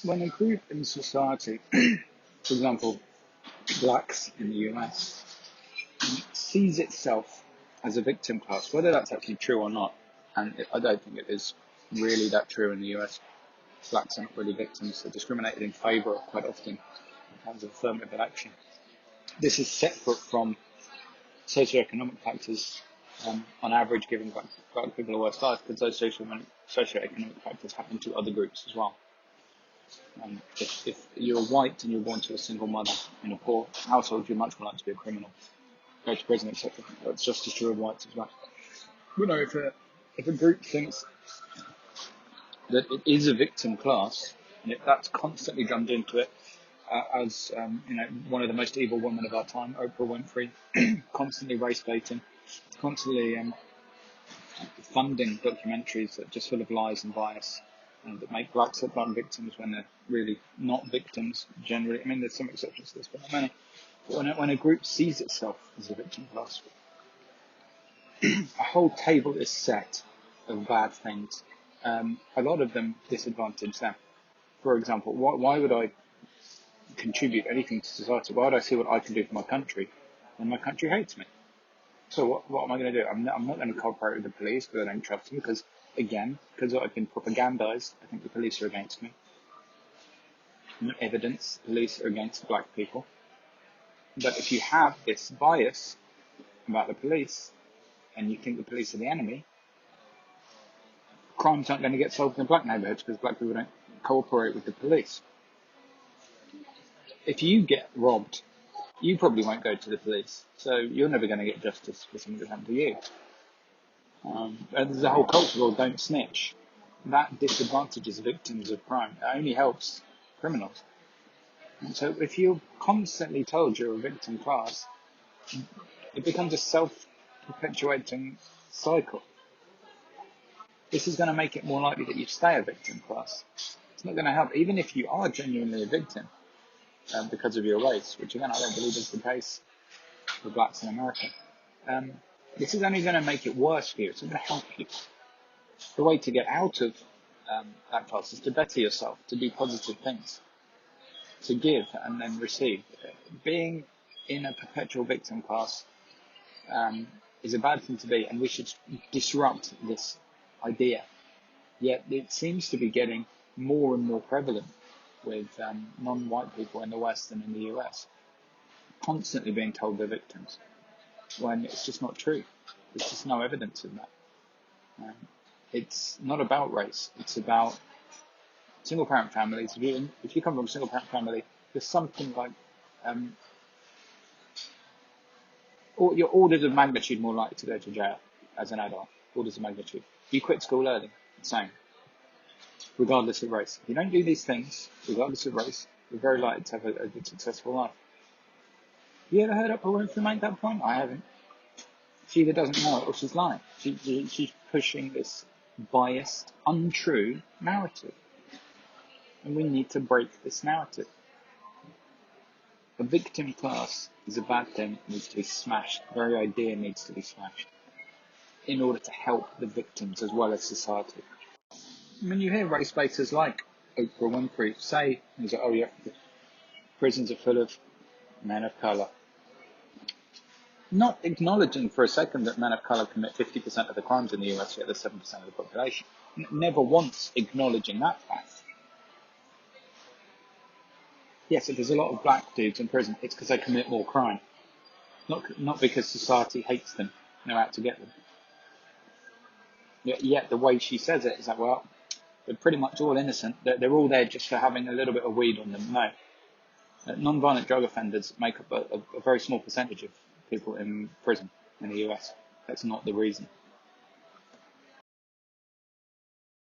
When a group in society, for example, blacks in the US, sees itself as a victim class, whether that's actually true or not, and I don't think it is really that true in the US. Blacks aren't really victims; they're discriminated in favour of quite often in terms of affirmative action. This is separate from socioeconomic factors. On average, giving black people a worse life, because those socioeconomic factors happen to other groups as well. If you're white and you're born to a single mother in a poor household, you're much more likely to be a criminal, go to prison, etc. That's just as true of whites as well. But no, if a group thinks that it is a victim class, and if that's constantly drummed into it, as one of the most evil women of our time, Oprah Winfrey, constantly race baiting, constantly funding documentaries that are just full of lies and bias, and that make blacks look like victims when they're really not victims generally. I mean, there's some exceptions to this, but not many. But when a group sees itself as a victim class, a whole table is set of bad things. A lot of them disadvantage them. For example, why would I contribute anything to society? Why would I see what I can do for my country when my country hates me? So what am I going to do? I'm not going to cooperate with the police because I don't trust them, because I've been propagandized. I think the police are against me. No evidence, police are against black people. But if you have this bias about the police and you think the police are the enemy, crimes aren't going to get solved in black neighbourhoods because black people don't cooperate with the police. If you get robbed, you probably won't go to the police, so you're never going to get justice for something that happened to you. And there's a whole culture called don't snitch. That disadvantages victims of crime. It only helps criminals. And so if you're constantly told you're a victim class, it becomes a self-perpetuating cycle. This is going to make it more likely that you stay a victim class. It's not going to help, even if you are genuinely a victim because of your race, which again I don't believe is the case for blacks in America. This is only going to make it worse for you. It's not going to help you. The way to get out of that class is to better yourself, to do positive things, to give and then receive. Being in a perpetual victim class is a bad thing to be, and we should disrupt this idea. Yet it seems to be getting more and more prevalent with non-white people in the West and in the US, constantly being told they're victims, when it's just not true. There's just no evidence of that. It's not about race. It's about single-parent families. If you come from a single-parent family, there's something like you're orders of magnitude more likely to go to jail as an adult. Orders of magnitude. You quit school early, same. Regardless of race. If you don't do these things, regardless of race, you're very likely to have a good, successful life. You ever heard Oprah Winfrey make that point? I haven't. She either doesn't know it or she's lying. She's pushing this biased, untrue narrative. And we need to break this narrative. A victim class is a bad thing. It needs to be smashed. The very idea needs to be smashed in order to help the victims as well as society. When you hear race baiters like Oprah Winfrey say, prisons are full of men of colour, not acknowledging for a second that men of colour commit 50% of the crimes in the US, yet they're 7% of the population. Never once acknowledging that fact. Yes, if there's a lot of black dudes in prison, it's because they commit more crime. Not because society hates them and they're out to get them. Yet the way she says it is like, well, they're pretty much all innocent. They're all there just for having a little bit of weed on them. No. Non-violent drug offenders make up a very small percentage of people in prison in the US. That's not the reason.